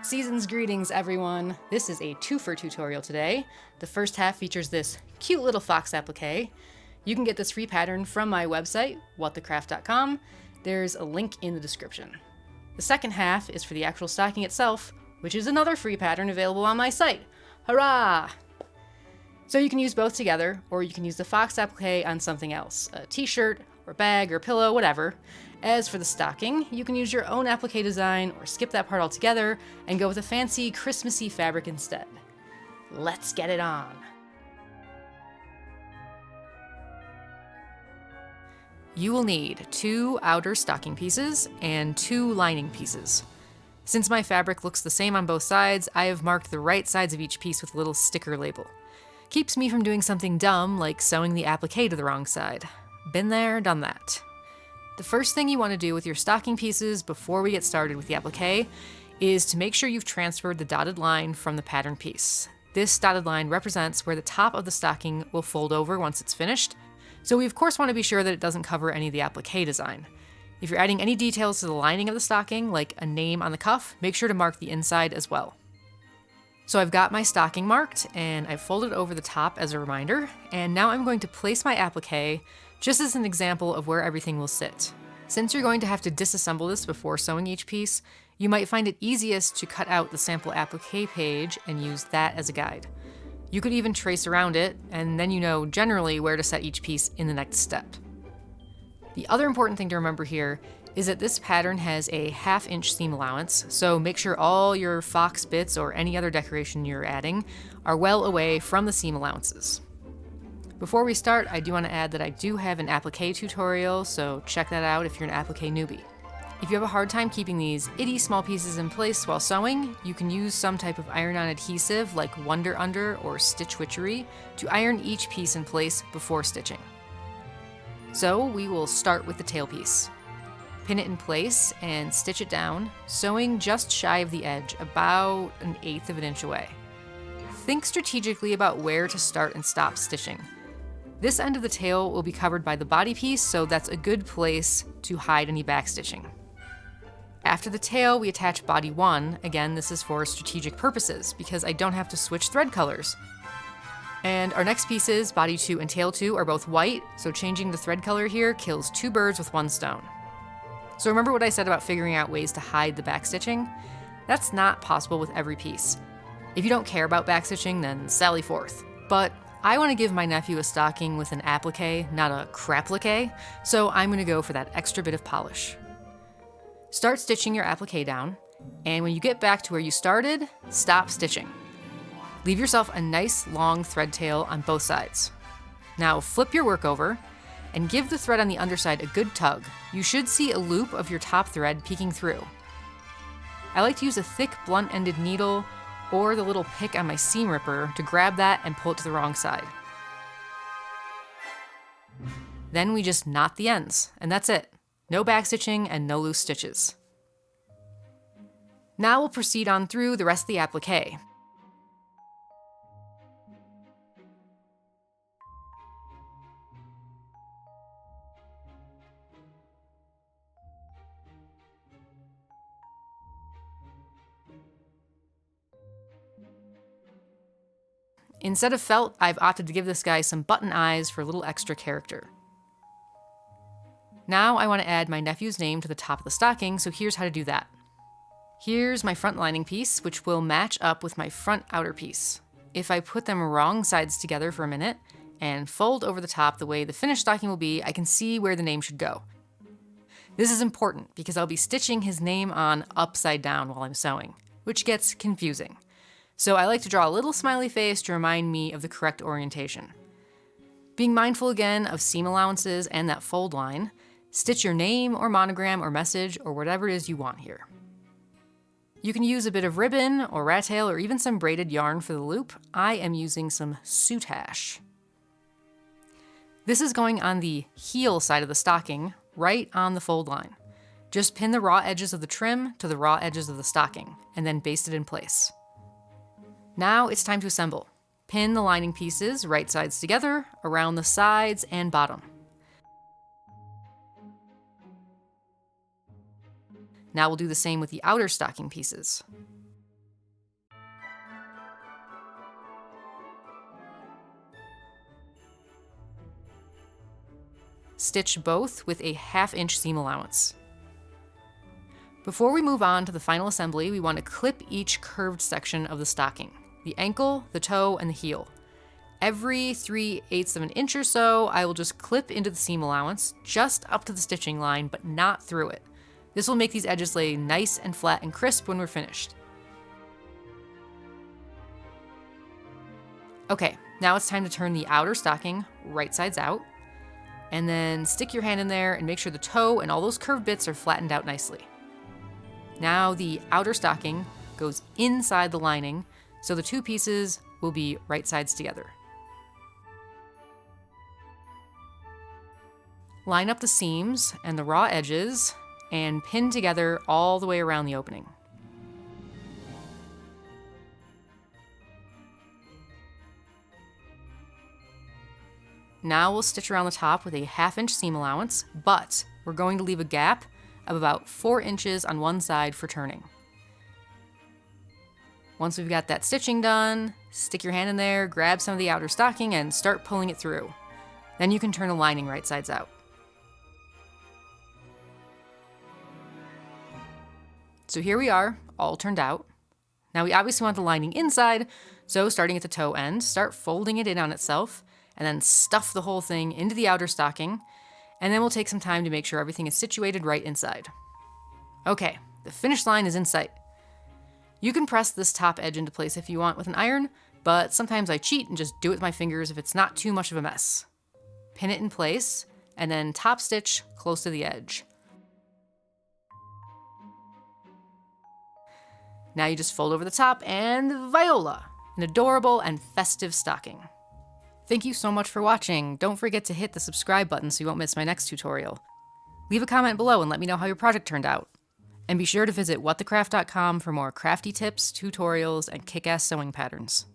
Season's greetings, everyone. This is a twofer tutorial today. The first half features this cute little fox applique. You can get this free pattern from my website, whatthecraft.com. There's a link in the description. The second half is for the actual stocking itself, which is another free pattern available on my site. Hurrah! So you can use both together, or you can use the fox applique on something else, a t-shirt, or bag, or pillow, whatever. As for the stocking, you can use your own applique design, or skip that part altogether, and go with a fancy Christmassy fabric instead. Let's get it on! You will need 2 outer stocking pieces and 2 lining pieces. Since my fabric looks the same on both sides, I have marked the right sides of each piece with a little sticker label. Keeps me from doing something dumb like sewing the applique to the wrong side. Been there, done that. The first thing you want to do with your stocking pieces before we get started with the applique is to make sure you've transferred the dotted line from the pattern piece. This dotted line represents where the top of the stocking will fold over once it's finished, so we of course want to be sure that it doesn't cover any of the applique design. If you're adding any details to the lining of the stocking, like a name on the cuff, make sure to mark the inside as well. So I've got my stocking marked, and I've folded over the top as a reminder, and now I'm going to place my applique just as an example of where everything will sit. Since you're going to have to disassemble this before sewing each piece, you might find it easiest to cut out the sample applique page and use that as a guide. You could even trace around it, and then you know generally where to set each piece in the next step. The other important thing to remember here is that this pattern has a 1/2 inch seam allowance, so make sure all your fox bits or any other decoration you're adding are well away from the seam allowances. Before we start, I do want to add that I do have an applique tutorial, so check that out if you're an applique newbie. If you have a hard time keeping these itty small pieces in place while sewing, you can use some type of iron-on adhesive like Wonder Under or Stitch Witchery to iron each piece in place before stitching. So we will start with the tail piece. Pin it in place and stitch it down, sewing just shy of the edge, about 1/8 of an inch away. Think strategically about where to start and stop stitching. This end of the tail will be covered by the body piece, so that's a good place to hide any backstitching. After the tail, we attach body 1. Again, this is for strategic purposes, because I don't have to switch thread colors. And our next pieces, body 2 and tail 2, are both white, so changing the thread color here kills 2 birds with 1 stone. So remember what I said about figuring out ways to hide the backstitching? That's not possible with every piece. If you don't care about backstitching, then sally forth. But I want to give my nephew a stocking with an applique, not a craplique, so I'm going to go for that extra bit of polish. Start stitching your applique down, and when you get back to where you started, stop stitching. Leave yourself a nice long thread tail on both sides. Now flip your work over and give the thread on the underside a good tug. You should see a loop of your top thread peeking through. I like to use a thick blunt-ended needle or the little pick on my seam ripper to grab that and pull it to the wrong side. Then we just knot the ends, and that's it. No backstitching and no loose stitches. Now we'll proceed on through the rest of the applique. Instead of felt, I've opted to give this guy some button eyes for a little extra character. Now I want to add my nephew's name to the top of the stocking, so here's how to do that. Here's my front lining piece, which will match up with my front outer piece. If I put them wrong sides together for a minute and fold over the top the way the finished stocking will be, I can see where the name should go. This is important because I'll be stitching his name on upside down while I'm sewing, which gets confusing. So I like to draw a little smiley face to remind me of the correct orientation. Being mindful again of seam allowances and that fold line, stitch your name or monogram or message or whatever it is you want here. You can use a bit of ribbon or rat tail or even some braided yarn for the loop. I am using some soutache. This is going on the heel side of the stocking, right on the fold line. Just pin the raw edges of the trim to the raw edges of the stocking, and then baste it in place. Now it's time to assemble. Pin the lining pieces right sides together around the sides and bottom. Now we'll do the same with the outer stocking pieces. stitch both with a 1/2 inch seam allowance. Before we move on to the final assembly, we want to clip each curved section of the stocking, the ankle, the toe, and the heel. Every 3/8 of an inch or so, I will just clip into the seam allowance, just up to the stitching line, but not through it. This will make these edges lay nice and flat and crisp when we're finished. Okay, now it's time to turn the outer stocking right sides out, and then stick your hand in there and make sure the toe and all those curved bits are flattened out nicely. Now the outer stocking goes inside the lining, so the two pieces will be right sides together. Line up the seams and the raw edges and pin together all the way around the opening. Now we'll stitch around the top with a 1/2 inch seam allowance, but we're going to leave a gap of about 4 inches on one side for turning. Once we've got that stitching done, stick your hand in there, grab some of the outer stocking, and start pulling it through. Then you can turn the lining right sides out. So here we are, all turned out. Now we obviously want the lining inside, so starting at the toe end, start folding it in on itself, and then stuff the whole thing into the outer stocking, and then we'll take some time to make sure everything is situated right inside. Okay, the finish line is in sight. You can press this top edge into place if you want with an iron, but sometimes I cheat and just do it with my fingers if it's not too much of a mess. Pin it in place, and then top stitch close to the edge. Now you just fold over the top and viola, an adorable and festive stocking. Thank you so much for watching. Don't forget to hit the subscribe button so you won't miss my next tutorial. Leave a comment below and let me know how your project turned out. And be sure to visit whatthecraft.com for more crafty tips, tutorials, and kick-ass sewing patterns.